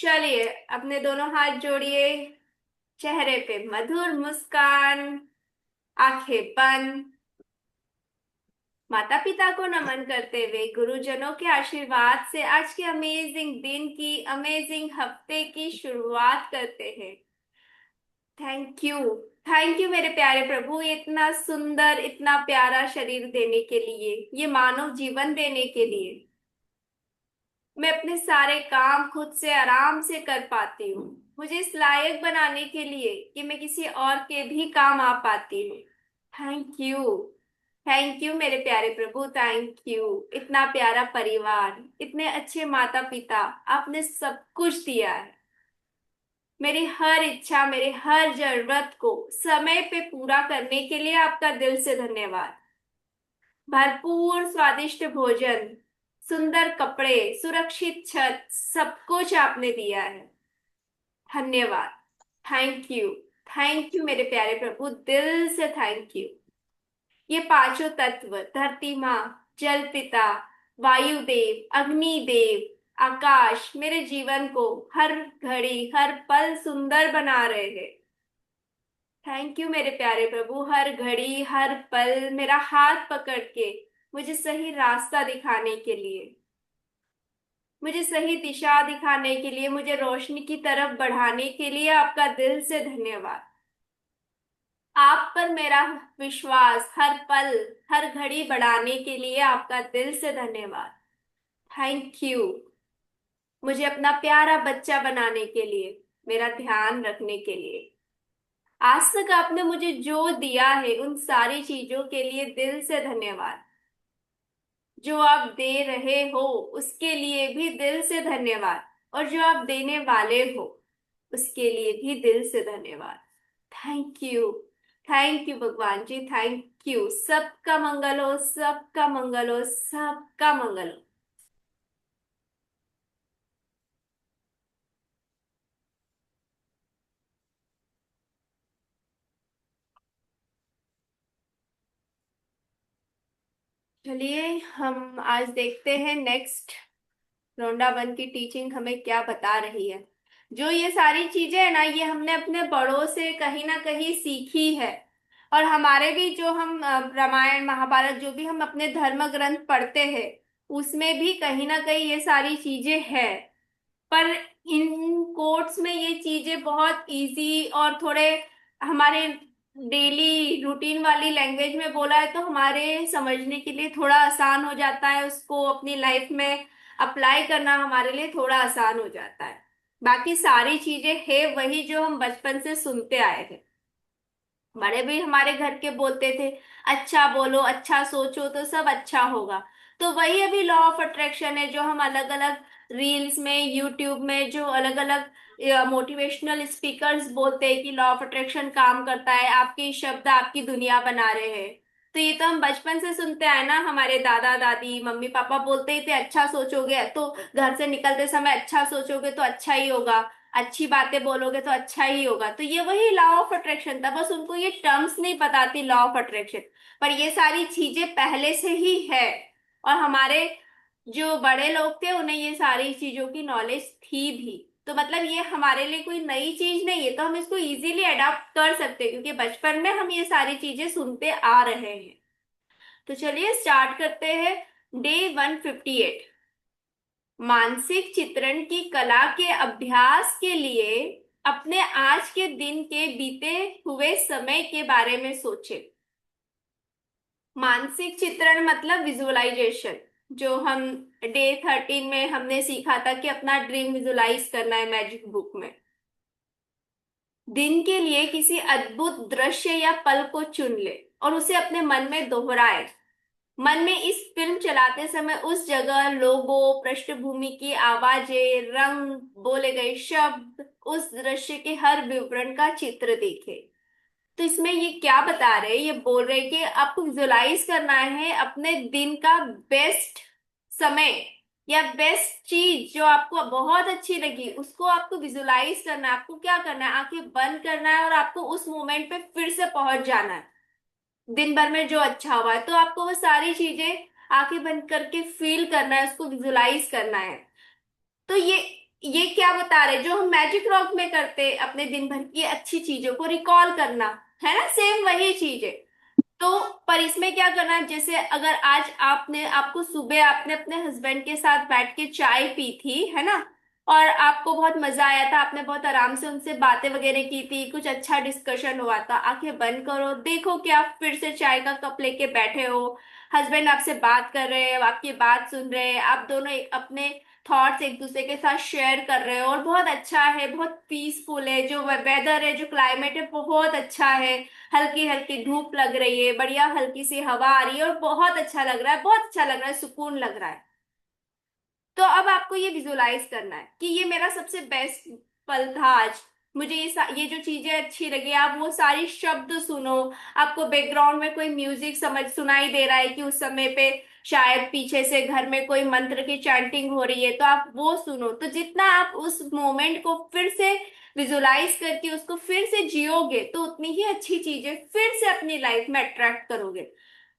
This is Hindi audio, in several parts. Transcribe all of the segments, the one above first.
चलिए, अपने दोनों हाथ जोड़िए। चेहरे पे मधुर मुस्कान। आंखें बंद। माता पिता को नमन करते हुए गुरुजनों के आशीर्वाद से आज के अमेजिंग दिन की अमेजिंग हफ्ते की शुरुआत करते हैं। Thank you. थैंक यू मेरे प्यारे प्रभु, इतना सुंदर इतना प्यारा शरीर देने के लिए, ये मानव जीवन देने के लिए। मैं अपने सारे काम खुद से आराम से कर पाती हूँ। मुझे इस लायक बनाने के लिए कि मैं किसी और के भी काम आ पाती हूँ। Thank you. थैंक यू मेरे प्यारे प्रभु, थैंक यू। इतना प्यारा परिवार, इतने अच्छे माता पिता, आपने सब कुछ दिया है। मेरी हर इच्छा, मेरी हर जरूरत को समय पे पूरा करने के लिए आपका दिल से धन्यवाद। भरपूर स्वादिष्ट भोजन, सुंदर कपड़े, सुरक्षित छत, सब कुछ आपने दिया है। धन्यवाद। Thank you. थैंक यू मेरे प्यारे प्रभु, दिल से थैंक यू। ये पांचों तत्व, धरती माँ, जल पिता, वायुदेव, अग्निदेव, आकाश, मेरे जीवन को हर घड़ी हर पल सुंदर बना रहे हैं। थैंक यू मेरे प्यारे प्रभु, हर घड़ी हर पल मेरा हाथ पकड़ के मुझे सही रास्ता दिखाने के लिए, मुझे सही दिशा दिखाने के लिए, मुझे रोशनी की तरफ बढ़ाने के लिए आपका दिल से धन्यवाद। आप पर मेरा विश्वास हर पल हर घड़ी बढ़ाने के लिए आपका दिल से धन्यवाद। Thank you. मुझे अपना प्यारा बच्चा बनाने के लिए, मेरा ध्यान रखने के लिए, आज तक आपने मुझे जो दिया है उन सारी चीजों के लिए दिल से धन्यवाद। जो आप दे रहे हो उसके लिए भी दिल से धन्यवाद, और जो आप देने वाले हो उसके लिए भी दिल से धन्यवाद। Thank you. थैंक यू भगवान जी, थैंक यू। सबका मंगल हो, सबका मंगल हो, सबका मंगल हो। चलिए, हम आज देखते हैं नेक्स्ट रोंडा वन की टीचिंग हमें क्या बता रही है। जो ये सारी चीजें है ना, ये हमने अपने बड़ों से कहीं ना कहीं सीखी है। और हमारे भी जो हम रामायण महाभारत जो भी हम अपने धर्म ग्रंथ पढ़ते हैं, उसमें भी कहीं ना कहीं ये सारी चीजें हैं। पर इन कोट्स में ये चीजें बहुत इजी और थोड़े हमारे डेली रूटीन वाली लैंग्वेज में बोला है तो हमारे समझने के लिए थोड़ा आसान हो जाता है, उसको अपनी लाइफ में अप्लाई करना हमारे लिए थोड़ा आसान हो जाता है। बाकी सारी चीजें है वही जो हम बचपन से सुनते आए हैं। बड़े भी हमारे घर के बोलते थे, अच्छा बोलो, अच्छा सोचो तो सब अच्छा होगा। तो वही अभी लॉ ऑफ अट्रैक्शन है जो हम अलग अलग रील्स में, यूट्यूब में जो अलग अलग मोटिवेशनल स्पीकर्स बोलते हैं कि लॉ ऑफ अट्रैक्शन काम करता है, आपके शब्द आपकी दुनिया बना रहे हैं। तो ये तो हम बचपन से सुनते आए ना, हमारे दादा दादी मम्मी पापा बोलते ही थे, अच्छा सोचोगे तो घर से निकलते समय अच्छा सोचोगे तो अच्छा ही होगा, अच्छी बातें बोलोगे तो अच्छा ही होगा। तो ये वही लॉ ऑफ अट्रैक्शन था, बस उनको ये टर्म्स नहीं पता थी लॉ ऑफ अट्रैक्शन। पर ये सारी चीजें पहले से ही है। और हमारे जो बड़े लोग थे उन्हें ये सारी चीजों की नॉलेज थी भी। तो मतलब ये हमारे लिए कोई नई चीज नहीं है, तो हम इसको इजीली अडॉप्ट कर सकते हैं क्योंकि बचपन में हम ये सारी चीजें सुनते आ रहे हैं। तो चलिए स्टार्ट करते हैं। डे 158, मानसिक चित्रण की कला के अभ्यास के लिए अपने आज के दिन के बीते हुए समय के बारे में सोचें। मानसिक चित्रण मतलब विजुअलाइजेशन, जो हम डे 13 में हमने सीखा था कि अपना ड्रीम विजुलाइज करना है मैजिक बुक में। दिन के लिए किसी अद्भुत दृश्य या पल को चुन ले और उसे अपने मन में दोहराए। मन में इस फिल्म चलाते समय उस जगह लोगों, पृष्ठभूमि की आवाजें, रंग, बोले गए शब्द, उस दृश्य के हर विवरण का चित्र देखे। तो इसमें ये क्या बता रहे हैं, ये बोल रहे हैं कि आपको विजुलाइज करना है अपने दिन का बेस्ट समय या बेस्ट चीज जो आपको बहुत अच्छी लगी, उसको आपको विजुलाइज करना है। आपको क्या करना है, आंखें बंद करना है और आपको उस मोमेंट पे फिर से पहुंच जाना है। दिन भर में जो अच्छा हुआ है तो आपको वो सारी चीजें आंखें बंद करके फील करना है, उसको विजुलाइज करना है। तो ये ये क्या बता रहे, जो हम मैजिक रॉक में करते अपने दिन भर की अच्छी चीजों को रिकॉल करना, है ना, सेम वही चीज है। तो पर इसमें क्या करना है, जैसे अगर आज आपने, आपको सुबह आपने अपने हस्बैंड के साथ बैठ के चाय पी थी, है ना, और आपको बहुत मजा आया था, आपने बहुत आराम से उनसे बातें वगैरह की थी, कुछ अच्छा डिस्कशन हुआ था, आंखें बंद करो, देखो कि आप फिर से चाय का कप लेके बैठे हो, हस्बैंड आपसे बात कर रहे हैं, आपकी बात सुन रहे हैं, आप दोनों अपने थॉट्स एक दूसरे के साथ शेयर कर रहे हो, और बहुत अच्छा है, बहुत पीसफुल है, जो वेदर है, जो क्लाइमेट है, बहुत अच्छा है, हल्की हल्की धूप लग रही है, बढ़िया हल्की सी हवा आ रही है, और बहुत अच्छा लग रहा है, बहुत अच्छा लग रहा है, सुकून लग रहा है। तो अब आपको ये विजुलाइज करना है कि ये मेरा सबसे बेस्ट पल था आज, मुझे ये जो चीजें अच्छी लगी, आप वो सारी शब्द सुनो, आपको बैकग्राउंड में कोई म्यूजिक समझ सुनाई दे रहा है कि उस समय पे शायद पीछे से घर में कोई मंत्र की चैंटिंग हो रही है, तो आप वो सुनो, तो जितना आप उस मोमेंट को फिर से विजुलाइज करके उसको फिर से जियोगे, तो उतनी ही अच्छी चीजें फिर से अपनी लाइफ में अट्रैक्ट करोगे।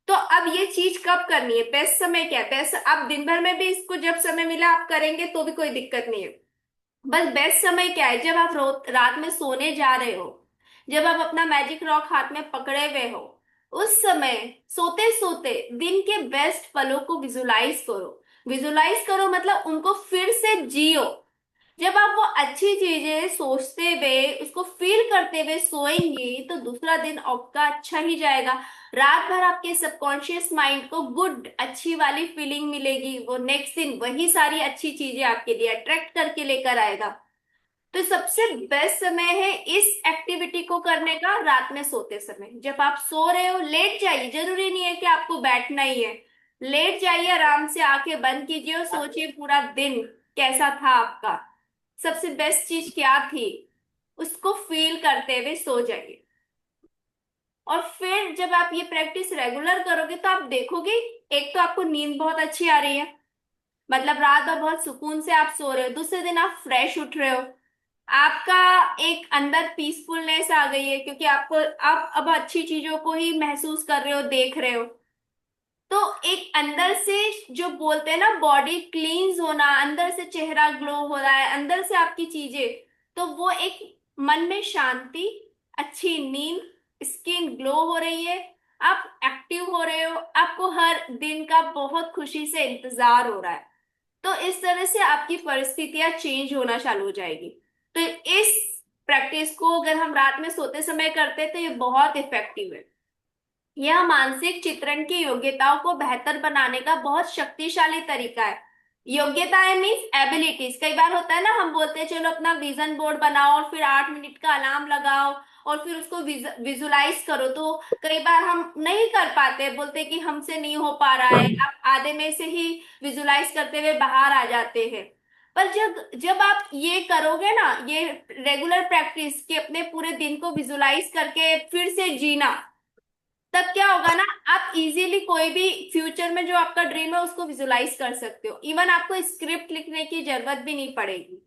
तो अब ये चीज कब करनी है, बेस्ट समय क्या है, बेस्ट आप दिन भर में भी इसको जब समय मिला आप करेंगे तो भी कोई दिक्कत नहीं है। बस बेस्ट समय क्या है, जब आप रात में सोने जा रहे हो, जब आप अपना मैजिक रॉक हाथ में पकड़े हुए हो, उस समय सोते सोते दिन के बेस्ट पलों को विजुलाइज करो। विजुलाइज करो मतलब उनको फिर से जियो। जब आप वो अच्छी चीजें सोचते हुए उसको फील करते हुए सोएंगे, तो दूसरा दिन आपका अच्छा ही जाएगा। रात भर आपके सबकॉन्शियस माइंड को गुड अच्छी वाली फीलिंग मिलेगी, वो नेक्स्ट दिन वही सारी अच्छी चीजें आपके लिए अट्रैक्ट करके लेकर आएगा। तो सबसे बेस्ट समय है इस एक्टिविटी को करने का रात में सोते समय। जब आप सो रहे हो लेट जाइए, जरूरी नहीं है कि आपको बैठना ही है, लेट जाइए, आराम से आंखें बंद कीजिए और सोचिए पूरा दिन कैसा था आपका, सबसे बेस्ट चीज क्या थी, उसको फील करते हुए सो जाइए। और फिर जब आप ये प्रैक्टिस रेगुलर करोगे तो आप देखोगे, एक तो आपको नींद बहुत अच्छी आ रही है, मतलब रात भर बहुत सुकून से आप सो रहे हो, दूसरे दिन आप फ्रेश उठ रहे हो, आपका एक अंदर पीसफुलनेस आ गई है, क्योंकि आपको आप अब अच्छी चीजों को ही महसूस कर रहे हो, देख रहे हो। तो एक अंदर से जो बोलते हैं ना बॉडी क्लींस होना, अंदर से चेहरा ग्लो हो रहा है, अंदर से आपकी चीजें, तो वो एक मन में शांति, अच्छी नींद, स्किन ग्लो हो रही है, आप एक्टिव हो रहे हो, आपको हर दिन का बहुत खुशी से इंतजार हो रहा है। तो इस तरह से आपकी परिस्थितियां चेंज होना चालू हो जाएगी। तो इस प्रैक्टिस को अगर हम रात में सोते समय करते हैं तो ये बहुत इफेक्टिव है। यह मानसिक चित्रण की योग्यताओं को बेहतर बनाने का बहुत शक्तिशाली तरीका है। योग्यताएं मीन्स एबिलिटीज। कई बार होता है ना, हम बोलते हैं चलो अपना विजन बोर्ड बनाओ और फिर 8 मिनट का अलार्म लगाओ और फिर उसको विजुलाइज करो, तो कई बार हम नहीं कर पाते, बोलते कि हमसे नहीं हो पा रहा है, आप आधे में से ही विजुलाइज करते हुए बाहर आ जाते हैं। पर जब जब आप ये करोगे ना, ये रेगुलर प्रैक्टिस कि अपने पूरे दिन को विजुलाइज करके फिर से जीना, तब क्या होगा ना, आप इजीली कोई भी फ्यूचर में जो आपका ड्रीम है उसको विजुलाइज कर सकते हो, इवन आपको स्क्रिप्ट लिखने की जरूरत भी नहीं पड़ेगी।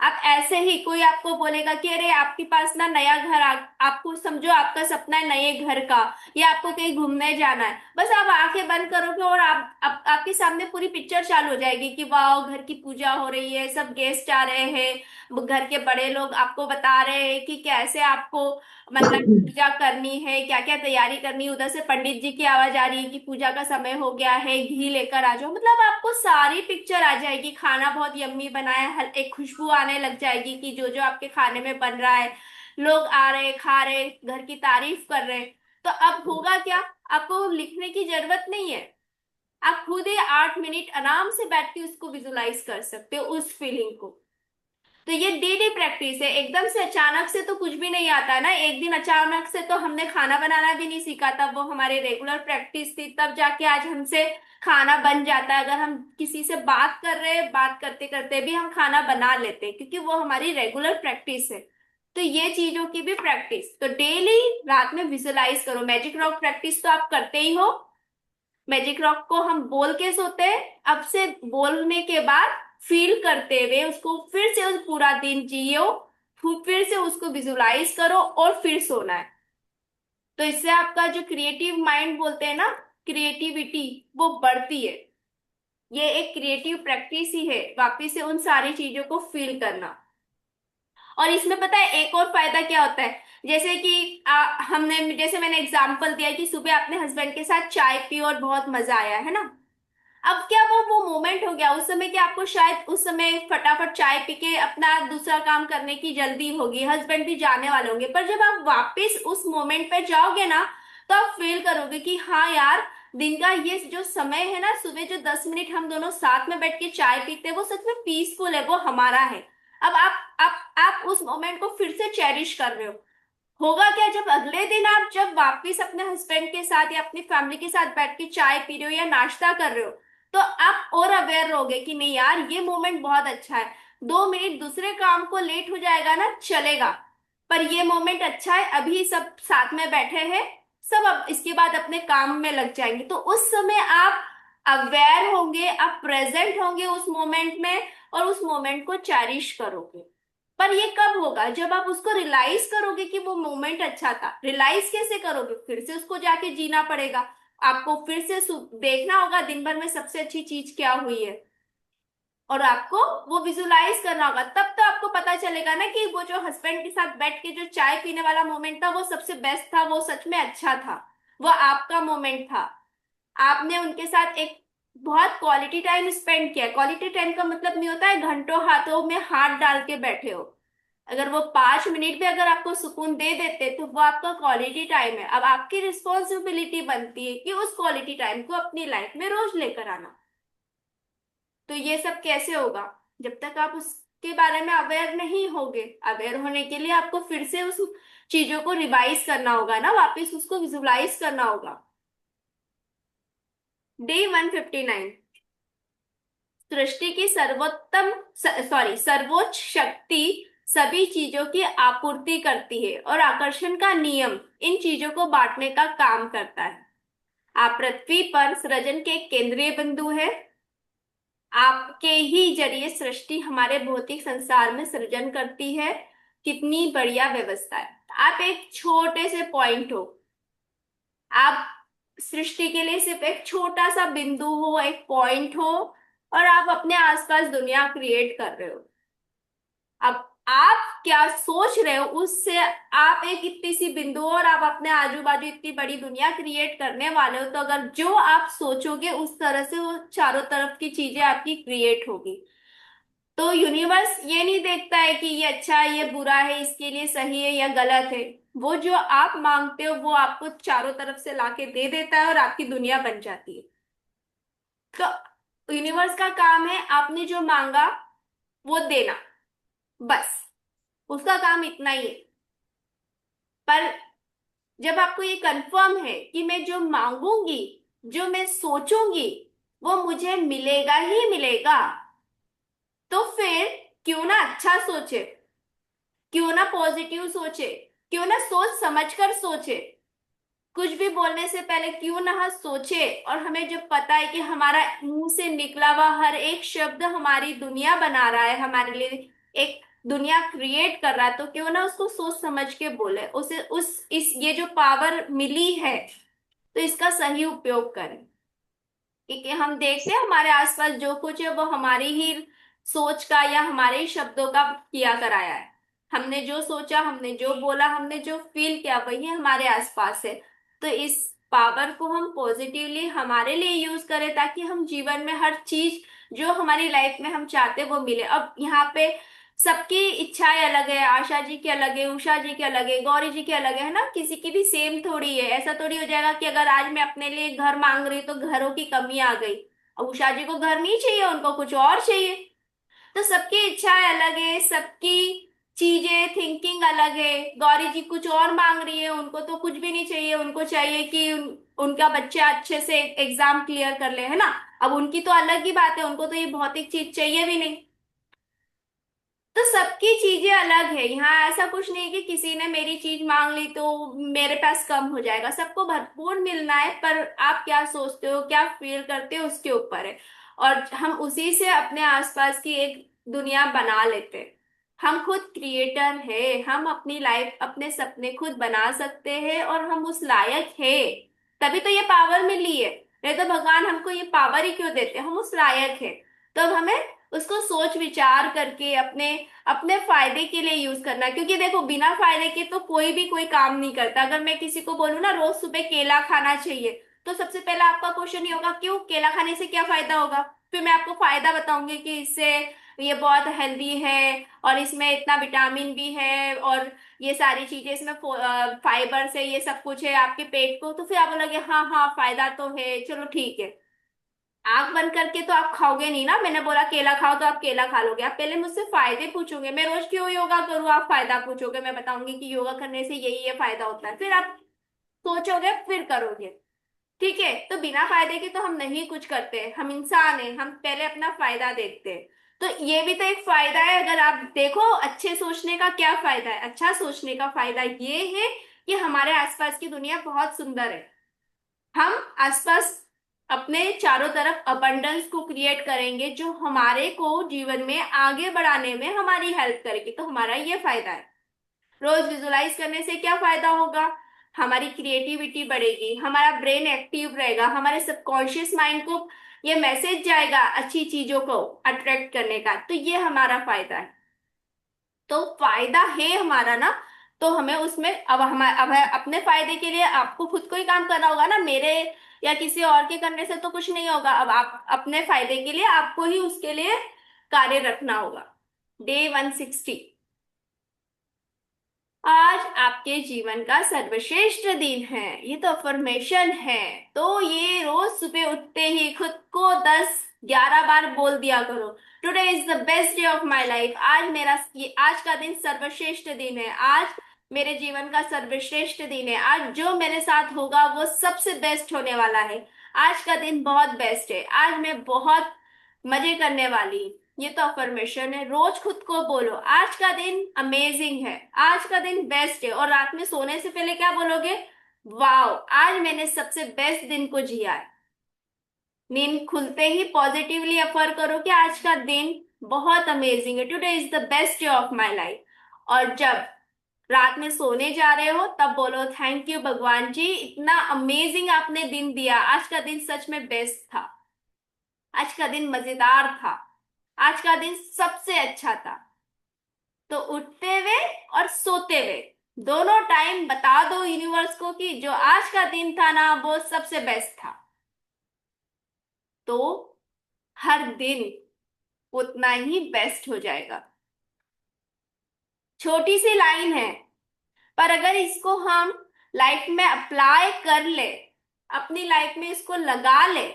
आप ऐसे ही कोई आपको बोलेगा कि अरे आपके पास ना नया घर आपको समझो आपका सपना है नए घर का, या आपको कहीं घूमने जाना है, बस आप आंखें बंद करोगे और आपके सामने पूरी पिक्चर चालू हो जाएगी कि वाह घर की पूजा हो रही है, सब गेस्ट आ रहे हैं, घर के बड़े लोग आपको बता रहे हैं कि कैसे आपको मतलब पूजा करनी है, क्या क्या तैयारी करनी है, उधर से पंडित जी की आवाज आ रही है कि पूजा का समय हो गया है, घी लेकर आ जाओ, मतलब आपको सारी पिक्चर आ जाएगी, खाना बहुत यम्मी बना है, एक खुशबू आने लग जाएगी कि जो जो आपके खाने में बन रहा है, लोग आ रहे खा रहे घर की तारीफ कर रहे। तो अब होगा क्या, आपको लिखने की जरूरत नहीं है, आप खुद ही 8 मिनट आराम से बैठ के उसको विजुलाइज कर सकते हो उस फीलिंग को। तो ये डेली प्रैक्टिस है, एकदम से अचानक से तो कुछ भी नहीं आता है ना, एक दिन अचानक से तो हमने खाना बनाना भी नहीं सीखा था, वो हमारे रेगुलर प्रैक्टिस थी, तब जाके आज हमसे खाना बन जाता है। अगर हम किसी से बात कर रहे हैं, बात करते करते भी हम खाना बना लेते हैं, क्योंकि वो हमारी रेगुलर प्रैक्टिस है। तो ये चीजों की भी प्रैक्टिस, तो डेली रात में विजुलाइज करो। मैजिक रॉक प्रैक्टिस तो आप करते ही हो, मैजिक रॉक को हम बोल के सोते हैं, अब से बोलने के बाद फील करते हुए उसको फिर से उस पूरा दिन जियो, फिर से उसको विजुलाइज करो और फिर सोना है। तो इससे आपका जो क्रिएटिव माइंड बोलते हैं ना, क्रिएटिविटी, वो बढ़ती है। ये एक क्रिएटिव प्रैक्टिस ही है, वापिस से उन सारी चीजों को फील करना। और इसमें पता है एक और फायदा क्या होता है, जैसे कि हमने जैसे मैंने एग्जांपल दिया कि सुबह अपने हस्बैंड के साथ चाय पी और बहुत मजा आया है ना। अब क्या वो मोमेंट हो गया, उस समय क्या आपको शायद उस समय फटाफट चाय पी के अपना दूसरा काम करने की जल्दी होगी, हस्बैंड भी जाने वाले होंगे, पर जब आप वापस उस मोमेंट पे जाओगे ना, तो आप फील करोगे कि हाँ यार, दिन का ये जो समय है ना, सुबह जो 10 मिनट हम दोनों साथ में बैठ के चाय पीते हैं, वो सच में पीसफुल है, वो हमारा है। अब आप उस मोमेंट को फिर से चेरिश कर रहे हो। होगा क्या, जब अगले दिन आप जब वापिस अपने हस्बैंड के साथ या अपनी फैमिली के साथ बैठ के चाय पी रहे हो या नाश्ता कर रहे हो, तो आप और अवेयर रहोगे कि नहीं यार, ये मोमेंट बहुत अच्छा है। 2 मिनट दूसरे काम को लेट हो जाएगा ना, चलेगा, पर ये मोमेंट अच्छा है, अभी सब साथ में बैठे हैं, सब अब इसके बाद अपने काम में लग जाएंगे, तो उस समय आप अवेयर होंगे, आप प्रेजेंट होंगे उस मोमेंट में, और उस मोमेंट को चैरिश करोगे। पर ये कब होगा, जब आप उसको रियलाइज करोगे कि वो मोमेंट अच्छा था। रियलाइज कैसे करोगे, फिर से उसको जाके जीना पड़ेगा, आपको फिर से देखना होगा दिन भर में सबसे अच्छी चीज क्या हुई है, और आपको वो विजुलाइज करना होगा, तब तो आपको पता चलेगा ना कि वो जो हस्बैंड के साथ बैठ के जो चाय पीने वाला मोमेंट था वो सबसे बेस्ट था, वो सच में अच्छा था, वो आपका मोमेंट था। आपने उनके साथ एक बहुत क्वालिटी टाइम स्पेंड किया। क्वालिटी टाइम का मतलब नहीं होता है घंटों हाथों में हाथ डाल के बैठे हो। अगर वो 5 मिनट भी अगर आपको सुकून दे देते तो वो आपका क्वालिटी टाइम है। अब आपकी रिस्पॉन्सिबिलिटी बनती है कि उस क्वालिटी टाइम को अपनी लाइफ में रोज लेकर आना। तो ये सब कैसे होगा, जब तक आप उसके बारे में अवेयर नहीं होगे। अवेयर होने के लिए आपको फिर से उस चीजों को रिवाइज करना होगा ना, वापस उसको विजुलाइज करना होगा। डे 159। सृष्टि की सर्वोत्तम सॉरी सर्वोच्च शक्ति सभी चीजों की आपूर्ति करती है, और आकर्षण का नियम इन चीजों को बांटने का काम करता है। आप पृथ्वी पर सृजन के केंद्रीय बिंदु है। आपके ही जरिए सृष्टि हमारे भौतिक संसार में सृजन करती है। कितनी बढ़िया व्यवस्था है। आप एक छोटे से पॉइंट हो, आप सृष्टि के लिए सिर्फ एक छोटा सा बिंदु हो, एक पॉइंट हो, और आप अपने आसपास दुनिया क्रिएट कर रहे हो। अब आप क्या सोच रहे हो उससे, आप एक इतनी सी बिंदु हो और आप अपने आजू बाजू इतनी बड़ी दुनिया क्रिएट करने वाले हो, तो अगर जो आप सोचोगे उस तरह से वो चारों तरफ की चीजें आपकी क्रिएट होगी। तो यूनिवर्स ये नहीं देखता है कि ये अच्छा है ये बुरा है, इसके लिए सही है या गलत है। वो जो आप मांगते हो वो आपको चारों तरफ से लाके दे देता है और आपकी दुनिया बन जाती है। तो यूनिवर्स का काम है आपने जो मांगा वो देना, बस उसका काम इतना ही है। पर जब आपको ये कंफर्म है कि मैं जो मांगूंगी, जो मैं सोचूंगी, वो मुझे मिलेगा ही मिलेगा, तो फिर क्यों ना अच्छा सोचे, क्यों ना पॉजिटिव सोचे, क्यों ना सोच समझकर सोचे। कुछ भी बोलने से पहले क्यों ना हम सोचे, और हमें जब पता है कि हमारा मुंह से निकला हुआ हर एक शब्द हमारी दुनिया बना रहा है, हमारे लिए एक दुनिया क्रिएट कर रहा है, तो क्यों ना उसको सोच समझ के बोले, उसे उस इस ये जो पावर मिली है, तो इसका सही उपयोग करें। क्योंकि हम देखते हैं हमारे आसपास जो कुछ है वो हमारी ही सोच का या हमारे ही शब्दों का किया कराया है। हमने जो सोचा, हमने जो बोला, हमने जो फील किया, वही हमारे आसपास है। तो इस पावर को हम पॉजिटिवली हमारे लिए यूज करें, ताकि हम जीवन में हर चीज जो हमारी लाइफ में हम चाहते हैं वो मिले। अब यहाँ पे सबकी इच्छाएं अलग है, आशा जी की अलग है, उषा जी की अलग है, गौरी जी की अलग है ना, किसी की भी सेम थोड़ी है। ऐसा थोड़ी हो जाएगा कि अगर आज मैं अपने लिए घर मांग रही तो घरों की कमी आ गई। अब उषा जी को घर नहीं चाहिए, उनको कुछ और चाहिए। तो सबकी इच्छाएं अलग है, सबकी चीजें थिंकिंग अलग है। गौरी जी कुछ और मांग रही है, उनको तो कुछ भी नहीं चाहिए, उनको चाहिए कि उनका बच्चा अच्छे से एग्जाम क्लियर कर ले, है ना। अब उनकी तो अलग ही बात है, उनको तो ये भौतिक चीज चाहिए भी नहीं। तो सबकी चीजें अलग है, यहाँ ऐसा कुछ नहीं कि किसी ने मेरी चीज मांग ली तो मेरे पास कम हो जाएगा। सबको भरपूर मिलना है, पर आप क्या सोचते हो, क्या फील करते हो, उसके ऊपर है। और हम उसी से अपने आसपास की एक दुनिया बना लेते हैं। हम खुद क्रिएटर है, हम अपनी लाइफ अपने सपने खुद बना सकते हैं, और हम उस लायक है, तभी तो ये पावर मिली है। नहीं तो भगवान हमको ये पावर ही क्यों देते, हम उस लायक है। तो अब हमें उसको सोच विचार करके अपने अपने फायदे के लिए यूज करना है। क्योंकि देखो बिना फायदे के तो कोई भी कोई काम नहीं करता। अगर मैं किसी को बोलूँ ना रोज सुबह केला खाना चाहिए, तो सबसे पहला आपका क्वेश्चन ये होगा क्यों, केला खाने से क्या फायदा होगा। फिर मैं आपको फायदा बताऊंगी कि इससे ये बहुत हेल्दी है और इसमें इतना विटामिन भी है और ये सारी चीजें इसमें फाइबर से ये सब कुछ है आपके पेट को। तो फिर आप बोलोगे हाँ हाँ फायदा तो है, चलो ठीक है। आंख बंद करके तो आप खाओगे नहीं ना, मैंने बोला केला खाओ तो आप केला खा लोगे। आप पहले मुझसे फायदे पूछोगे, मैं रोज क्यों योगा करूँ, आप फायदा पूछोगे, मैं बताऊंगी कि योगा करने से यही ये फायदा होता है, फिर आप सोचोगे फिर करोगे। ठीक है, तो बिना फायदे के तो हम नहीं कुछ करते, हम इंसान हैं, हम पहले अपना फायदा देखते हैं। तो ये भी तो एक फायदा है। अगर आप देखो अच्छे सोचने का क्या फायदा है, अच्छा सोचने का फायदा ये है कि हमारे आसपास की दुनिया बहुत सुंदर है। हम आसपास अपने चारों तरफ अबंडेंस को क्रिएट करेंगे जो हमारे को जीवन में आगे बढ़ाने में हमारी हेल्प करेगी, तो हमारा ये फायदा है। रोज विजुलाइज करने से क्या फायदा होगा, हमारी क्रिएटिविटी बढ़ेगी, हमारा ब्रेन एक्टिव रहेगा, हमारे सबकॉन्शियस माइंड को ये मैसेज जाएगा अच्छी चीजों को अट्रैक्ट करने का, तो ये हमारा फायदा है। तो फायदा है हमारा ना, तो हमें उसमें अब अपने फायदे के लिए आपको खुद को ही काम करना होगा ना, मेरे या किसी और के करने से तो कुछ नहीं होगा। अब आप अपने फायदे के लिए आपको ही उसके लिए कार्य रखना होगा। डे 160। आज आपके जीवन का सर्वश्रेष्ठ दिन है, ये तो अफर्मेशन है। तो ये रोज सुबह उठते ही खुद को 10-11 बार बोल दिया करो। Today is the best day of my life. आज का दिन सर्वश्रेष्ठ दिन है। आज मेरे जीवन का सर्वश्रेष्ठ दिन है। आज जो मेरे साथ होगा वो सबसे बेस्ट होने वाला है। आज का दिन बहुत बेस्ट है। आज मैं बहुत मजे करने वाली हूँ। ये तो अफर्मेशन है, रोज खुद को बोलो आज का दिन अमेजिंग है, आज का दिन बेस्ट है। और रात में सोने से पहले क्या बोलोगे, वाओ आज मैंने सबसे बेस्ट दिन को जिया है। नींद खुलते ही पॉजिटिवली अफर करो कि आज का दिन बहुत अमेजिंग है, today is the best day of my life. और जब रात में सोने जा रहे हो तब बोलो थैंक यू भगवान जी, इतना अमेजिंग आपने दिन दिया, आज का दिन सच में बेस्ट था, आज का दिन मजेदार था, आज का दिन सबसे अच्छा था। तो उठते हुए और सोते हुए दोनों टाइम बता दो यूनिवर्स को कि जो आज का दिन था ना वो सबसे बेस्ट था। तो हर दिन उतना ही बेस्ट हो जाएगा। छोटी सी लाइन है, पर अगर इसको हम लाइफ में अप्लाई कर ले, अपनी लाइफ में इसको लगा ले,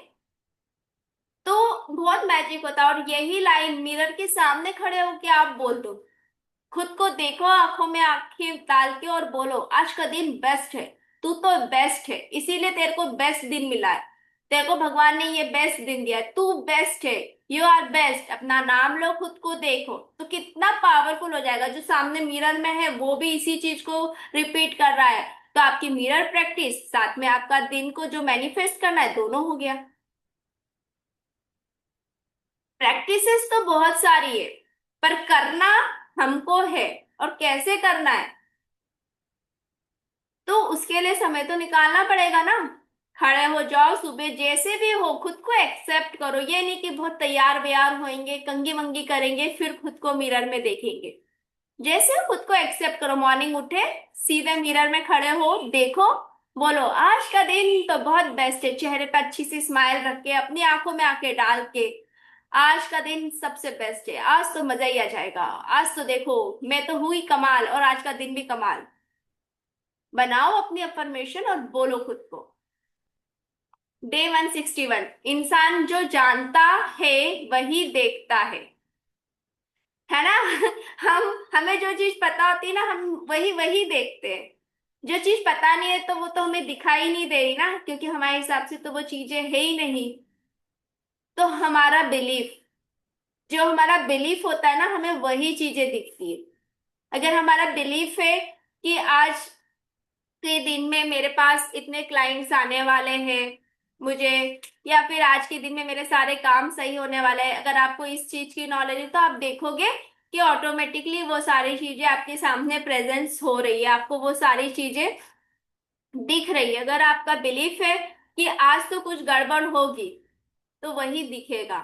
तो बहुत मैजिक होता है। और यही लाइन मिरर के सामने खड़े होके आप बोल दो, खुद को देखो आंखों में आंखें डाल के और बोलो आज का दिन बेस्ट है, तू तो बेस्ट है, इसीलिए तेरे को बेस्ट दिन मिला है, तेरे को भगवान ने ये बेस्ट दिन दिया है, तू बेस्ट है, यू आर बेस्ट। अपना नाम लो, खुद को देखो, तो कितना पावरफुल हो जाएगा। जो सामने मिरर में है वो भी इसी चीज को रिपीट कर रहा है। तो आपकी मिरर प्रैक्टिस साथ में आपका दिन को जो मैनिफेस्ट करना है दोनों हो गया। प्रैक्टिसेस तो बहुत सारी है, पर करना हमको है। और कैसे करना है, तो उसके लिए समय तो निकालना पड़ेगा ना। खड़े हो जाओ सुबह, जैसे भी हो खुद को एक्सेप्ट करो। ये नहीं कि बहुत तैयार व्यार होएंगे, कंगी वंगी करेंगे फिर खुद को मिरर में देखेंगे। जैसे हो खुद को एक्सेप्ट करो। मॉर्निंग उठे, सीधे मिरर में खड़े हो, देखो, बोलो आज का दिन तो बहुत बेस्ट है, चेहरे पे अच्छी सी स्माइल रख के, अपनी आंखों में आंखें डाल के, आज का दिन सबसे बेस्ट है, आज तो मजा ही आ जाएगा, आज तो देखो मैं तो हुई कमाल और आज का दिन भी कमाल। बनाओ अपनी अफर्मेशन और बोलो खुद को। डे 161। इंसान जो जानता है वही देखता है ना। हमें जो चीज पता होती है ना हम वही वही देखते हैं। जो चीज पता नहीं है तो वो तो हमें दिखाई नहीं दे रही ना, क्योंकि हमारे हिसाब से तो वो चीजें है ही नहीं। तो हमारा बिलीफ, जो हमारा बिलीफ होता है ना हमें वही चीजें दिखती है। अगर हमारा बिलीफ है कि आज के दिन में मेरे पास इतने क्लाइंट्स आने वाले हैं मुझे, या फिर आज के दिन में मेरे सारे काम सही होने वाले हैं, अगर आपको इस चीज की नॉलेज है तो आप देखोगे कि ऑटोमेटिकली वो सारी चीजें आपके सामने प्रेजेंस हो रही है, आपको वो सारी चीजें दिख रही है। अगर आपका बिलीफ है कि आज तो कुछ गड़बड़ होगी, तो वही दिखेगा।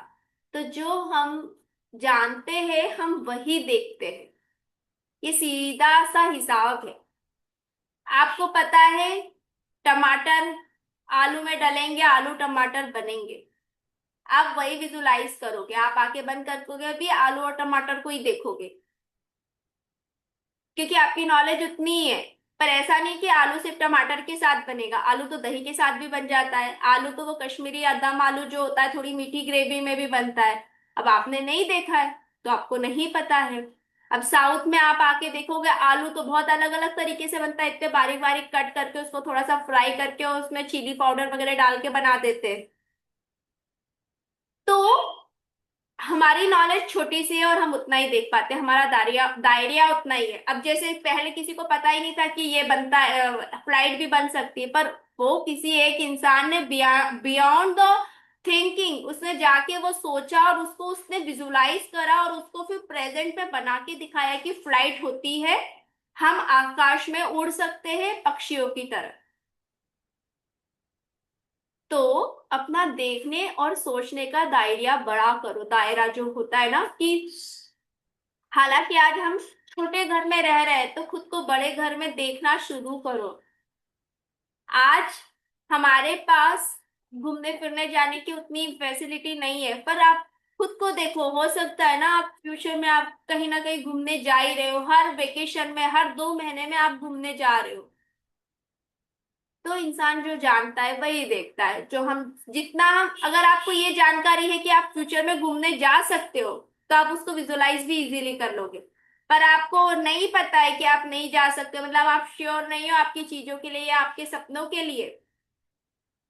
तो जो हम जानते हैं हम वही देखते हैं। ये सीधा सा हिसाब है। आपको पता है टमाटर आलू में डलेंगे, आलू टमाटर बनेंगे। आप वही विजुलाइज करोगे, आप आंखें बंद करोगे भी आलू और टमाटर को ही देखोगे, क्योंकि आपकी नॉलेज उतनी ही है। पर ऐसा नहीं कि आलू सिर्फ टमाटर के साथ बनेगा, आलू तो दही के साथ भी बन जाता है। आलू तो वो कश्मीरी दम आलू जो होता है, थोड़ी मीठी ग्रेवी में भी बनता है। अब आपने नहीं देखा है तो आपको नहीं पता है। अब साउथ में आप आके देखोगे आलू तो बहुत अलग अलग तरीके से बनता है, इतने बारीक बारीक कट करके उसको थोड़ा सा फ्राई करके और उसमें चिली पाउडर वगैरह डाल के बना देते हैं। तो हमारी नॉलेज छोटी सी है और हम उतना ही देख पाते हैं, हमारा दायरा दायरा उतना ही है। अब जैसे पहले किसी को पता ही नहीं था कि ये बनता है, फ्लाइट भी बन सकती है, पर वो किसी एक इंसान ने बियॉन्ड द थिंकिंग उसने जाके वो सोचा और उसको उसने विजुलाइज करा और उसको फिर प्रेजेंट में बना के दिखाया कि फ्लाइट होती है, हम आकाश में उड़ सकते हैं पक्षियों की तरह। तो अपना देखने और सोचने का दायरा बड़ा करो, दायरा जो होता है ना कि हालांकि आज हम छोटे घर में रह रहे हैं तो खुद को बड़े घर में देखना शुरू करो। आज हमारे पास घूमने फिरने जाने की उतनी फैसिलिटी नहीं है, पर आप खुद को देखो, हो सकता है ना आप फ्यूचर में आप कहीं ना कहीं घूमने जा ही रहे हो, हर वेकेशन में हर 2 महीने में आप घूमने जा रहे हो। तो इंसान जो जानता है वही देखता है। जो हम जितना हम अगर आपको ये जानकारी है कि आप फ्यूचर में घूमने जा सकते हो तो आप उसको विजुलाइज भी इजीली कर लोगे। पर आपको नहीं पता है कि आप नहीं जा सकते, मतलब आप श्योर नहीं हो आपकी चीजों के लिए या आपके सपनों के लिए,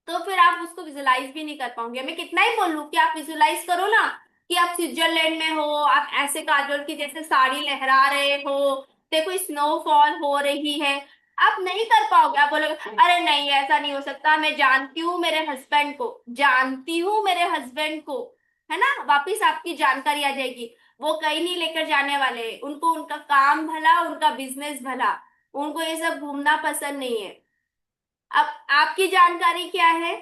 तो फिर आप उसको विजुलाइज भी नहीं कर पाओगे। मैं कितना ही बोलूं कि आप विजुलाइज करो ना, कि आप स्विट्जरलैंड में हो, आप ऐसे काजोल की जैसे साड़ी लहरा रहे हो, देखो स्नोफॉल हो रही है। आप नहीं कर पाओगे, आप बोलोगे अरे नहीं ऐसा नहीं हो सकता, मैं जानती हूँ मेरे हस्बैंड को, जानती हूँ मेरे हस्बैंड को, है ना, वापिस आपकी जानकारी आ जाएगी। वो कहीं नहीं लेकर जाने वाले, उनको उनका काम भला, उनका बिजनेस भला, उनको ये सब घूमना पसंद नहीं है। अब आपकी जानकारी क्या है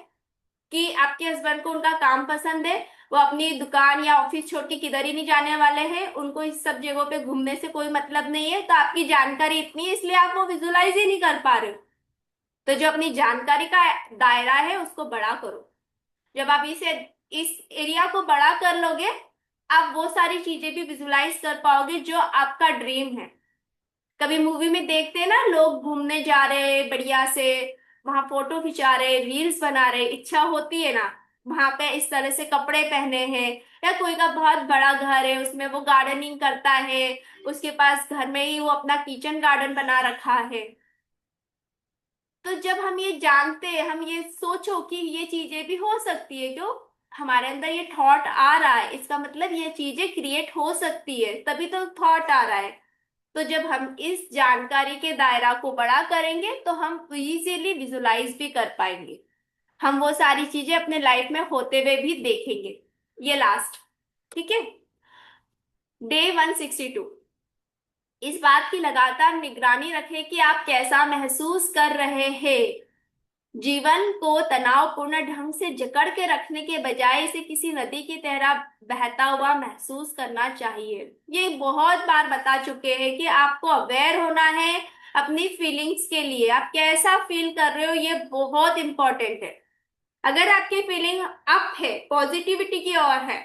कि आपके हस्बैंड को उनका काम पसंद है, वो अपनी दुकान या ऑफिस छोड़ के किधर ही नहीं जाने वाले हैं, उनको इस सब जगहों पे घूमने से कोई मतलब नहीं है, तो आपकी जानकारी इतनी है इसलिए आप वो विजुलाइज ही नहीं कर पा रहे हो। तो जो अपनी जानकारी का दायरा है उसको बड़ा करो। जब आप इस एरिया को बड़ा कर लोगे, आप वो सारी चीजें भी विजुलाइज कर पाओगे जो आपका ड्रीम है। कभी मूवी में देखते हैं ना लोग घूमने जा रहे हैं बढ़िया से, वहां फोटो खिंचा रहे, रील्स बना रहे, इच्छा होती है ना वहां पे इस तरह से कपड़े पहने हैं, या कोई का बहुत बड़ा घर है उसमें वो गार्डनिंग करता है, उसके पास घर में ही वो अपना किचन गार्डन बना रखा है। तो जब हम ये जानते हैं, हम ये सोचो कि ये चीजें भी हो सकती है, जो हमारे अंदर ये थॉट आ रहा है इसका मतलब ये चीजें क्रिएट हो सकती है, तभी तो थॉट आ रहा है। तो जब हम इस जानकारी के दायरा को बड़ा करेंगे तो हम इजीली विजुलाइज भी कर पाएंगे, हम वो सारी चीजें अपने लाइफ में होते हुए भी देखेंगे। ये लास्ट, ठीक है। डे 162, इस बात की लगातार निगरानी रखें कि आप कैसा महसूस कर रहे हैं। जीवन को तनावपूर्ण ढंग से जकड़ के रखने के बजाय इसे किसी नदी की तरह बहता हुआ महसूस करना चाहिए। ये बहुत बार बता चुके हैं कि आपको अवेयर होना है अपनी फीलिंग्स के लिए, आप कैसा फील कर रहे हो ये बहुत इंपॉर्टेंट है। अगर आपकी फीलिंग अप है, पॉजिटिविटी की ओर है,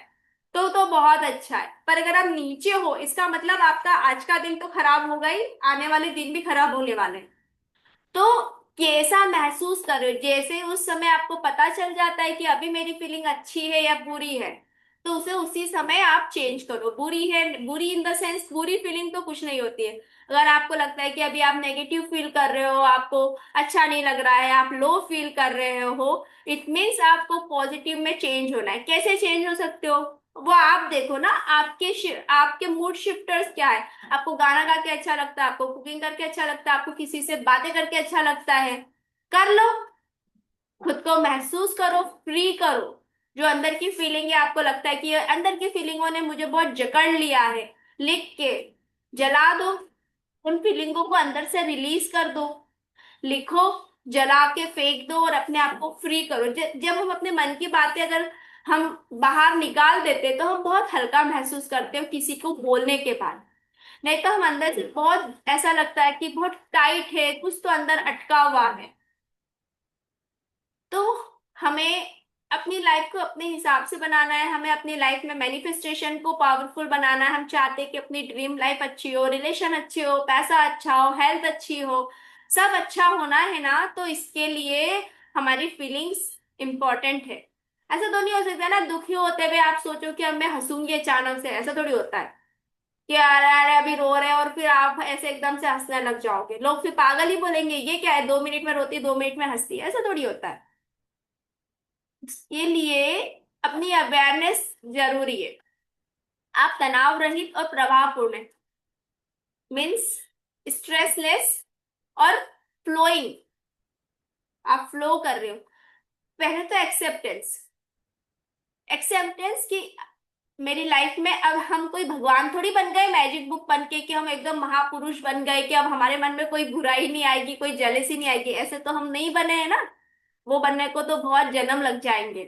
तो बहुत अच्छा है। पर अगर आप नीचे हो इसका मतलब आपका आज का दिन तो खराब होगा ही, आने वाले दिन भी खराब होने वाले हैं। तो कैसा महसूस कर रहे हो, जैसे उस समय आपको पता चल जाता है कि अभी मेरी फीलिंग अच्छी है या बुरी है, तो उसे उसी समय आप चेंज करो। बुरी है, बुरी इन द सेंस बुरी फीलिंग तो कुछ नहीं होती है। अगर आपको लगता है कि अभी आप नेगेटिव फील कर रहे हो, आपको अच्छा नहीं लग रहा है, आप लो फील कर रहे हो, इट मीन्स आपको पॉजिटिव में चेंज होना है। कैसे चेंज हो सकते हो वो आप देखो ना, आपके मूड शिफ्टर्स क्या है। आपको गाना गा के अच्छा लगता है, आपको कुकिंग करके अच्छा लगता है, आपको किसी से बातें करके अच्छा लगता है, कर लो। खुद को महसूस करो, फ्री करो। जो अंदर की फीलिंग है, आपको लगता है कि ये अंदर की फीलिंगों ने मुझे बहुत जकड़ लिया है, लिख के जला दो। उन फीलिंगों को अंदर से रिलीज कर दो, लिखो। जला के फेंक दो और अपने आप को फ्री करो। जब हम अपने मन की बातें अगर हम बाहर निकाल देते तो हम बहुत हल्का महसूस करते हो किसी को बोलने के बाद। नहीं तो हम अंदर से बहुत ऐसा लगता है कि बहुत टाइट है, कुछ तो अंदर अटका हुआ है। तो हमें अपनी लाइफ को अपने हिसाब से बनाना है, हमें अपनी लाइफ में मैनिफेस्टेशन को पावरफुल बनाना है। हम चाहते हैं कि अपनी ड्रीम लाइफ अच्छी हो, रिलेशन अच्छे हो, पैसा अच्छा हो, हेल्थ अच्छी हो, सब अच्छा होना है ना। तो इसके लिए हमारी फीलिंग्स इंपॉर्टेंट है। ऐसा तो नहीं हो सकता ना दुखी होते हुए आप सोचो कि अब मैं हंसूंगी अचानक से, ऐसा थोड़ी होता है कि अरे अरे अभी रो रहे हैं और फिर आप ऐसे एकदम से हंसने लग जाओगे। लोग फिर पागल ही बोलेंगे, ये क्या है, 2 मिनट में रोती 2 मिनट में हंसती है, ऐसा थोड़ी होता है। इसके लिए अपनी अवेयरनेस जरूरी है। आप तनाव रहित और प्रभावपूर्ण मीन्स स्ट्रेसलेस और फ्लोइंग, आप फ्लो कर रहे हो। पहले तो एक्सेप्टेंस, एक्सेप्टेंस की मेरी लाइफ में अब हम कोई भगवान थोड़ी बन गए मैजिक बुक बन के, कि हम एकदम महापुरुष बन गए कि अब हमारे मन में कोई बुराई नहीं आएगी, कोई जेलेसी नहीं आएगी। ऐसे तो हम नहीं बने हैं ना, वो बनने को तो बहुत जन्म लग जाएंगे।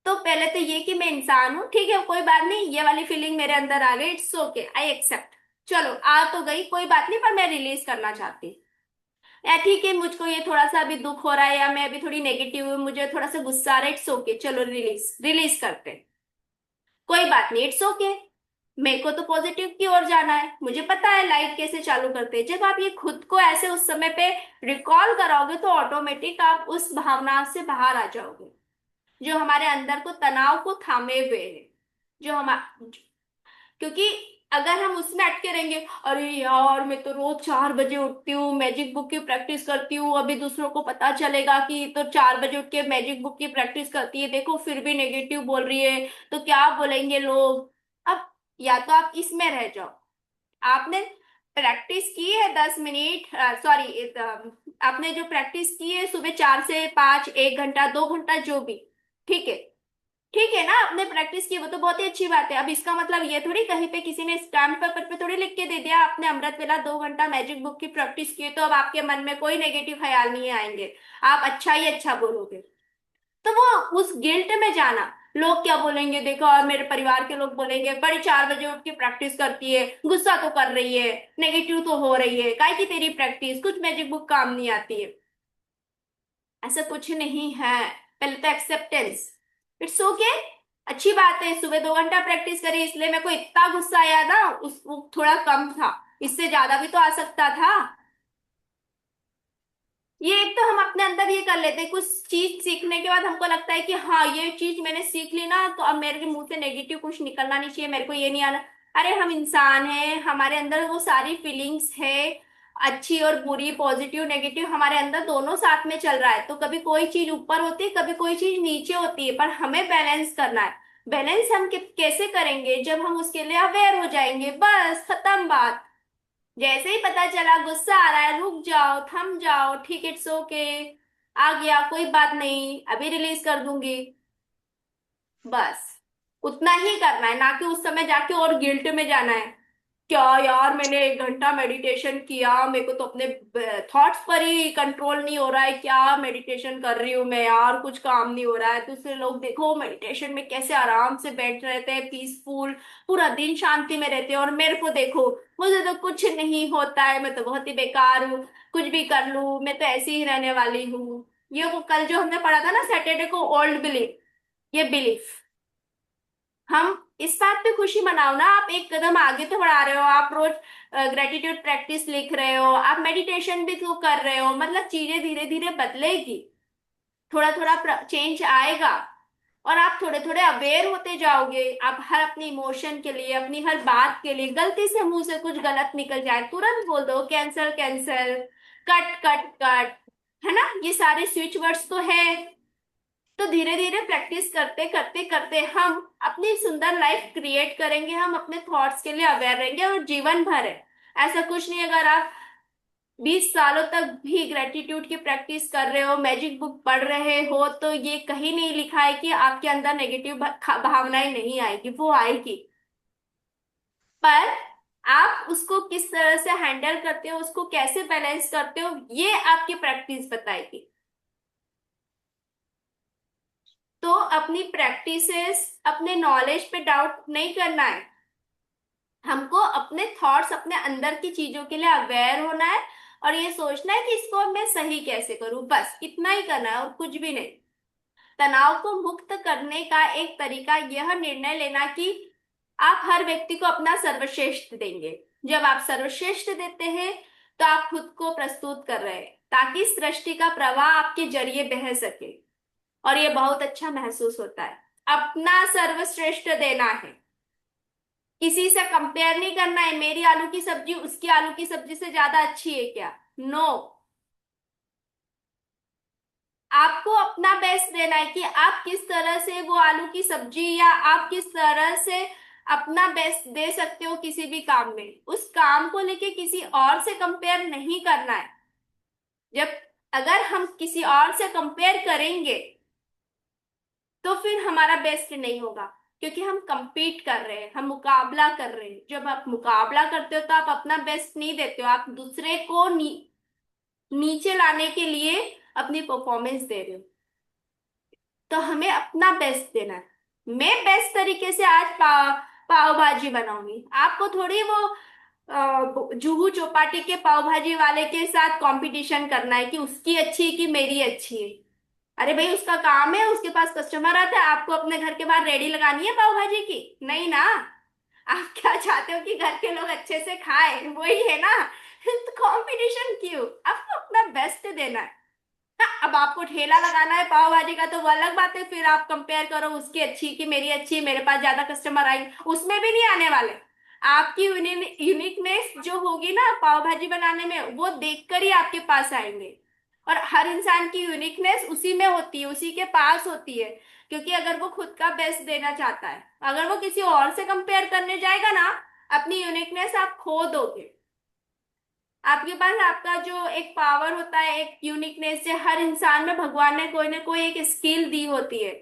तो पहले तो ये कि मैं इंसान हूँ, ठीक है, कोई बात नहीं, ये वाली फीलिंग मेरे अंदर आ गई, इट्स ओके, आई एक्सेप्ट। चलो आ तो गई, कोई बात नहीं, पर मैं रिलीज करना चाहती। या ठीक है, मुझको ये थोड़ा सा अभी दुख हो रहा है, या मैं अभी थोड़ी नेगेटिव हूँ, मुझे थोड़ा सा गुस्सा आ रहा है, इट्स ओके, चलो रिलीज रिलीज करते हैं। कोई बात नहीं, इट्स ओके। मेरे को तो पॉजिटिव की ओर जाना है, मुझे पता है लाइफ कैसे चालू करते हैं। जब आप ये खुद को ऐसे उस समय पे रिकॉल कराओगे तो ऑटोमेटिक आप उस भावना से बाहर आ जाओगे जो हमारे अंदर को तनाव को थामे हुए है। जो हम, क्योंकि अगर हम उसमें अटके रहेंगे, अरे यार मैं तो रोज 4 बजे उठती हूँ, मैजिक बुक की प्रैक्टिस करती हूँ, अभी दूसरों को पता चलेगा कि तो 4 बजे उठ के मैजिक बुक की प्रैक्टिस करती है, देखो फिर भी नेगेटिव बोल रही है, तो क्या बोलेंगे लोग। अब या तो आप इसमें रह जाओ, आपने प्रैक्टिस की है 10 मिनट, सॉरी, आपने जो प्रैक्टिस की है सुबह 4 से 5, 1 घंटा 2 घंटा जो भी, ठीक है, ठीक है ना, आपने प्रैक्टिस की वो तो बहुत ही अच्छी बात है। अब इसका मतलब ये थोड़ी कहीं पे किसी ने स्टैम्प पेपर पे थोड़ी लिख के दे दिया आपने अमृत वेला 2 घंटा मैजिक बुक की प्रैक्टिस की है, तो अब आपके मन में कोई नेगेटिव ख्याल नहीं आएंगे, आप अच्छा ही अच्छा बोलोगे। तो वो उस गिल्ट में जाना, लोग क्या बोलेंगे देखो, और मेरे परिवार के लोग बोलेंगे बड़ी 4 बजे उठ के प्रैक्टिस करती है, गुस्सा तो कर रही है, नेगेटिव तो हो रही है, काय की तेरी प्रैक्टिस, कुछ मैजिक बुक काम नहीं आती है। ऐसा कुछ नहीं है। पहले तो एक्सेप्टेंस, इट्स ओके, अच्छी बात है, सुबह 2 घंटा प्रैक्टिस करी इसलिए मेरे को इतना गुस्सा आया ना, उस वो थोड़ा कम था, इससे ज्यादा भी तो आ सकता था। ये एक तो हम अपने अंदर ये कर लेते हैं, कुछ चीज सीखने के बाद हमको लगता है कि हाँ ये चीज मैंने सीख ली ना, तो अब मेरे मुंह से नेगेटिव कुछ निकलना नहीं चाहिए, मेरे को ये नहीं आना। अरे हम इंसान हैं, हमारे अंदर वो सारी फीलिंग्स है, अच्छी और बुरी, पॉजिटिव नेगेटिव, हमारे अंदर दोनों साथ में चल रहा है। तो कभी कोई चीज ऊपर होती है, कभी कोई चीज नीचे होती है, पर हमें बैलेंस करना है। बैलेंस हम कैसे करेंगे, जब हम उसके लिए अवेयर हो जाएंगे, बस खत्म बात। जैसे ही पता चला गुस्सा आ रहा है, रुक जाओ, थम जाओ, ठीक, इट्स ओके, आ गया, कोई बात नहीं, अभी रिलीज कर दूंगी, बस उतना ही करना है, ना कि उस समय जाके और गिल्ट में जाना है। क्या यार मैंने 1 घंटा मेडिटेशन किया, मेरे को तो अपने थॉट्स पर ही कंट्रोल नहीं हो रहा है, क्या मेडिटेशन कर रही हूँ मैं यार, कुछ काम नहीं हो रहा है। दूसरे लोग देखो मेडिटेशन में कैसे आराम से बैठ रहते हैं, पीसफुल, पूरा दिन शांति में रहते हैं, और मेरे को देखो, मुझे तो कुछ नहीं होता है, मैं तो बहुत ही बेकार हूँ, कुछ भी कर लूँ मैं तो ऐसी ही रहने वाली हूँ। ये वो कल जो हमने पढ़ा था ना सैटरडे को, ओल्ड बिलीफ, ये बिलीफ, हम इस बात पे खुशी मनाओ ना, आप एक कदम आगे तो बढ़ा रहे हो, आप रोज ग्रेटिट्यूड प्रैक्टिस लिख रहे हो, आप मेडिटेशन भी तो कर रहे हो, मतलब चीजें धीरे धीरे बदलेगी, थोड़ा थोड़ा चेंज आएगा, और आप थोड़े थोड़े अवेयर होते जाओगे। आप हर अपने इमोशन के लिए, अपनी हर बात के लिए, गलती से मुंह से कुछ गलत निकल जाए तुरंत बोल दो cancel cancel, cut cut cut, है ना, ये सारे स्विच वर्ड्स तो है। तो धीरे धीरे प्रैक्टिस करते करते करते हम अपनी सुंदर लाइफ क्रिएट करेंगे, हम अपने थॉट्स के लिए अवेयर रहेंगे, और जीवन भर है, ऐसा कुछ नहीं, अगर आप 20 सालों तक भी ग्रेटिट्यूड की प्रैक्टिस कर रहे हो, मैजिक बुक पढ़ रहे हो, तो ये कहीं नहीं लिखा है कि आपके अंदर नेगेटिव भावनाएं नहीं आएगी, वो आएगी। पर आप उसको किस तरह से हैंडल करते हो, उसको कैसे बैलेंस करते हो, ये आपकी प्रैक्टिस बताएगी। तो अपनी प्रैक्टिसेस, अपने नॉलेज पे डाउट नहीं करना है। हमको अपने थॉट्स, अपने अंदर की चीजों के लिए अवेयर होना है, और ये सोचना है कि इसको मैं सही कैसे करूं, बस इतना ही करना है और कुछ भी नहीं। तनाव को मुक्त करने का एक तरीका यह निर्णय लेना कि आप हर व्यक्ति को अपना सर्वश्रेष्ठ देंगे। जब आप सर्वश्रेष्ठ देते हैं तो आप खुद को प्रस्तुत कर रहे हैं, ताकि सृष्टि का प्रवाह आपके जरिए बह सके, और ये बहुत अच्छा महसूस होता है। अपना सर्वश्रेष्ठ देना है, किसी से कंपेयर नहीं करना है, मेरी आलू की सब्जी उसकी आलू की सब्जी से ज्यादा अच्छी है क्या, नो। आपको अपना बेस्ट देना है कि आप किस तरह से वो आलू की सब्जी, या आप किस तरह से अपना बेस्ट दे सकते हो किसी भी काम में। उस काम को लेके किसी और से कंपेयर नहीं करना है। जब अगर हम किसी और से कंपेयर करेंगे तो फिर हमारा बेस्ट नहीं होगा, क्योंकि हम compete कर रहे हैं, हम मुकाबला कर रहे हैं। जब आप मुकाबला करते हो तो आप अपना बेस्ट नहीं देते हो, आप दूसरे को नीचे लाने के लिए अपनी परफॉर्मेंस दे रहे हो। तो हमें अपना बेस्ट देना है। मैं बेस्ट तरीके से आज पाव भाजी बनाऊंगी, आपको थोड़ी वो जूहू चौपाटी के पाव भाजी वाले के साथ कंपटीशन करना है कि उसकी अच्छी है कि मेरी अच्छी है। अरे भाई, उसका काम है, उसके पास कस्टमर आता है, आपको अपने घर के बाहर रेडी लगानी है पाव भाजी की, नहीं ना। आप क्या चाहते हो कि घर के लोग अच्छे से खाएं, वही है ना। तो कंपटीशन क्यों, आपको अपना बेस्ट देना है। हाँ, अब आपको ठेला लगाना है पाव भाजी का तो वो अलग बात है, फिर आप कंपेयर करो उसकी अच्छी कि मेरी अच्छी, मेरे पास ज्यादा कस्टमर आएंगे, उसमें भी नहीं आने वाले। आपकी यूनिकनेस जो होगी ना पाव भाजी बनाने में, वो देखकर ही आपके पास आएंगे। और हर इंसान की यूनिकनेस उसी में होती है, उसी के पास होती है। क्योंकि अगर वो खुद का बेस्ट देना चाहता है, अगर वो किसी और से कंपेयर करने जाएगा ना, अपनी यूनिकनेस आप खो दोगे। आपके पास आपका जो एक पावर होता है, एक यूनिकनेस है, हर इंसान में भगवान ने कोई ना कोई एक स्किल दी होती है।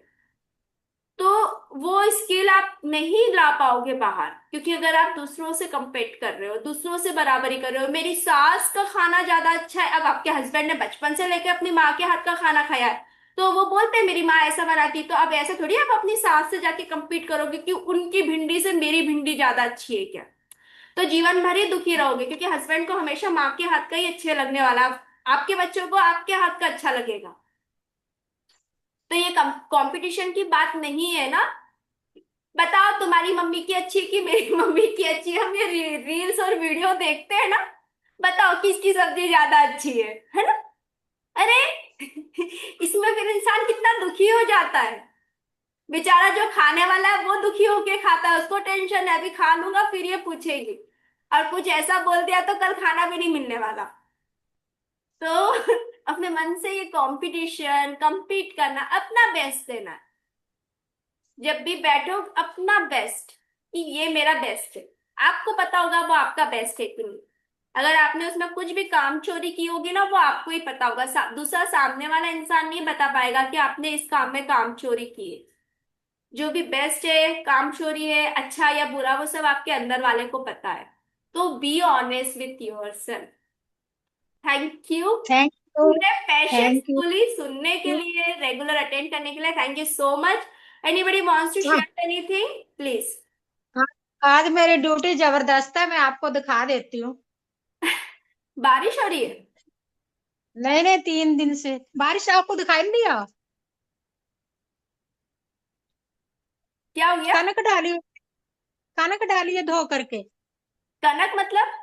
तो वो स्किल आप नहीं ला पाओगे बाहर, क्योंकि अगर आप दूसरों से compete कर रहे हो, दूसरों से बराबरी कर रहे हो, मेरी सास का खाना ज्यादा अच्छा है, अब आपके हस्बैंड ने बचपन से लेकर अपनी माँ के हाथ का खाना खाया है, तो वो बोलते हैं मेरी माँ ऐसा बनाती, तो अब ऐसे थोड़ी आप अपनी सास से जाके compete करोगे कि उनकी भिंडी से मेरी भिंडी ज्यादा अच्छी है क्या। तो जीवन भर ही दुखी रहोगे, क्योंकि हस्बैंड को हमेशा माँ के हाथ का ही अच्छे लगने वाला, आपके बच्चों को आपके हाथ का अच्छा लगेगा। तो ये कंपटीशन की बात नहीं है ना। बताओ, तुम्हारी मम्मी की अच्छी कि मेरी मम्मी की अच्छी, हम ये रील्स और वीडियो देखते हैं ना। बताओ किसकी सब्जी ज्यादा अच्छी है ना। अरे इसमें फिर इंसान कितना दुखी हो जाता है। बेचारा जो खाने वाला है वो दुखी होके खाता है, उसको टेंशन है अभी खा लूंगा फिर ये पूछेगी, और कुछ ऐसा बोल दिया तो कल खाना भी नहीं मिलने वाला। तो अपने मन से ये कंपटीशन compete करना, अपना बेस्ट देना। जब भी बैठो अपना बेस्ट, कि ये मेरा बेस्ट है। आपको पता होगा वो आपका बेस्ट है कि नहीं। अगर आपने उसमें कुछ भी काम चोरी की होगी ना, वो आपको ही पता होगा, दूसरा सामने वाला इंसान नहीं बता पाएगा कि आपने इस काम में काम चोरी की है। जो भी बेस्ट है, काम चोरी है, अच्छा या बुरा, वो सब आपके अंदर वाले को पता है। तो be honest with yourself. Thank you. Thank you. पूरे थैंक यू। पेशेंसफुली सुनने के लिए, रेगुलर अटेंड करने के लिए thank you so much. Anybody wants to हाँ, शेयर एनीथिंग, प्लीज। हाँ, आज मेरी ड्यूटी जबरदस्त है, मैं आपको दिखा देती हूँ। बारिश हो रही है? नहीं नहीं, 3 दिन से बारिश आपको दिखाई नहीं दिया। क्या हो गया? कनक डाली, कनक डाली है धो करके। कनक मतलब?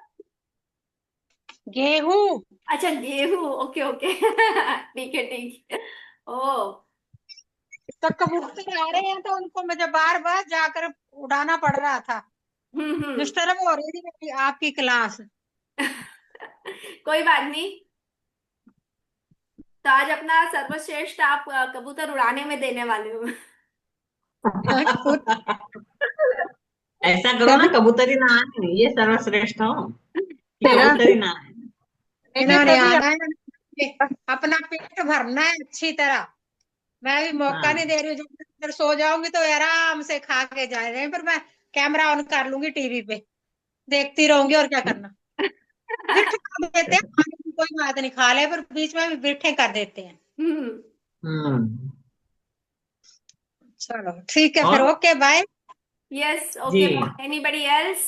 गेहूं। अच्छा, गेहूं, ओके ओके। ठीक है, ठीक है। ओ। तो कबूतर आ रहे हैं तो उनको मुझे बार बार जाकर उड़ाना पड़ रहा था। हम्म। डिस्टर्ब हो रही थी मेरी आपकी क्लास। कोई बात नहीं। तो आज अपना सर्वश्रेष्ठ आप कबूतर उड़ाने में देने वाले हो। खुद ऐसा करो ना, कभी कबूतरी ना आए, ये सर्वश्रेष्ठ हो कि मेरा कबूतरी ना आए। मैंने नहीं कभी आना है। अपना पेट भरना है अच्छी तरह। मैं भी मौका नहीं हाँ, दे रही हूँ, जब मैं इधर सो जाऊंगी तो आराम से खा के जाए रहे, पर मैं कैमरा ऑन कर लूंगी टीवी पे। देखती रहूंगी और क्या करना। फिर ठका देते हैं, खाने की कोई बात नहीं, खा ले, पर बीच में भी बिठे कर देते हैं। हम्म। हम्म। चलो ठीक है फिर, और ओके बाय। यस, जी। Okay, anybody else?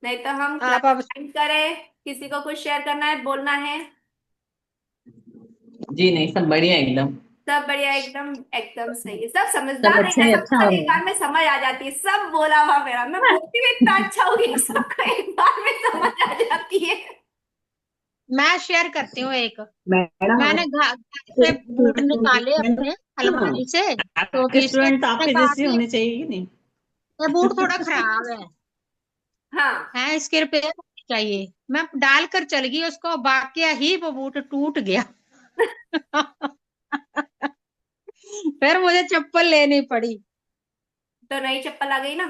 नहीं तो हम आप क्लास अब एंड करें? किसी को कुछ शेयर करना है, बोलना है? जी नहीं, सब बढ़िया एकदम। सब बढ़िया एकदम। एकदम सही है, सब सब समझदार है अच्छा ना, ही सबको अच्छा हो सब एक रहा बार में समझ आ जाती है, सब बोला हुआ मेरा, मैं बोलती भी इतना अच्छा हो गया, सबको एक बार में समझ आ जाती है। मैं शेयर करती हूँ एक। मैडम। मैंने घर से बूट निकाले अपने अलमारी से, आपके क्योंकि इसके स्टूडेंट तो मैंने आपके कहा जैसे कि होने चाहिए कि नहीं? ये बूट थोड़ा खराब हाँ। है, इसके रिपेयर होनी चाहिए। मैं डाल कर चल गई उसको, बाकिया ही वो बूट टूट गया। फिर मुझे चप्पल लेनी पड़ी। तो नई चप्पल आ गई ना,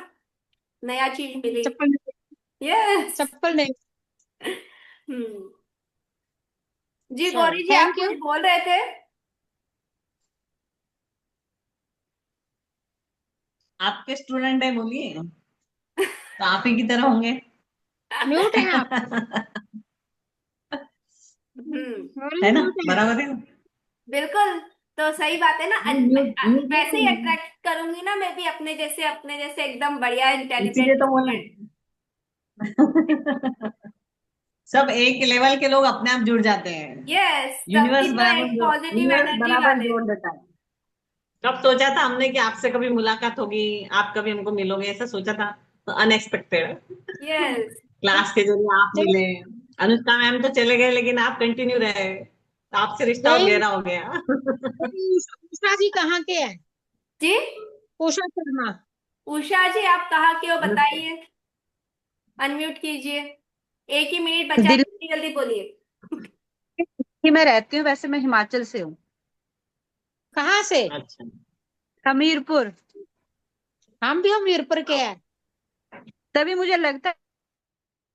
नया चीज मिली। चप्पल, यस। चप्पल नहीं। हम्म। जी चलो गौरी जी, आप थैंक कुछ यू। बोल रहे थे? आपके स्टूडेंट है, बोलिए। तो आप ही की तरह होंगे। म्यूट हैं आप? हम्म। बोलिए है ना, म्यूट हैं। बराबर है ना? बिल्कुल। तो सही बात है ना, म्यूट म्यूट वैसे ही नहीं है। अट्रैक्ट करूंगी ना मैं भी अपने जैसे एकदम बढ़िया इसीलिए इंटेलिजेंट तो बोला। स्टूडेंट। सब एक लेवल के लोग अपने आप जुड़ जाते हैं। यस, सबकी तो एक पॉजिटिव यूनिवर्स एनर्जी बराबर वाले। जोड़ देता है। कब सोचा था हमने कि आपसे कभी मुलाकात होगी, आप कभी हमको मिलोगे, ऐसा सोचा था? तो अनएक्सपेक्टेड। यस। क्लास के जरिए आप मिले। यही अनुष्का मैम तो चले गए, लेकिन आप कंटिन्यू रहे, तो आपसे रिश्ता और यही गहरा हो गया। यही उषा जी कहाँ के हैं? जी। उषा शर्मा। उषा जी, आप कहाँ के हो अनुष्का। बताइए? अनम्यूट कीजिए। एक ही मिनट बचा है, दिल्ली जल्दी जल्दी बोलिए। ही में रहती हूँ, वैसे मैं हिमाचल से हूँ। कहाँ से? अच्छा। हमीरपुर। हम भी हमीरपुर के हैं। तभी मुझे लगता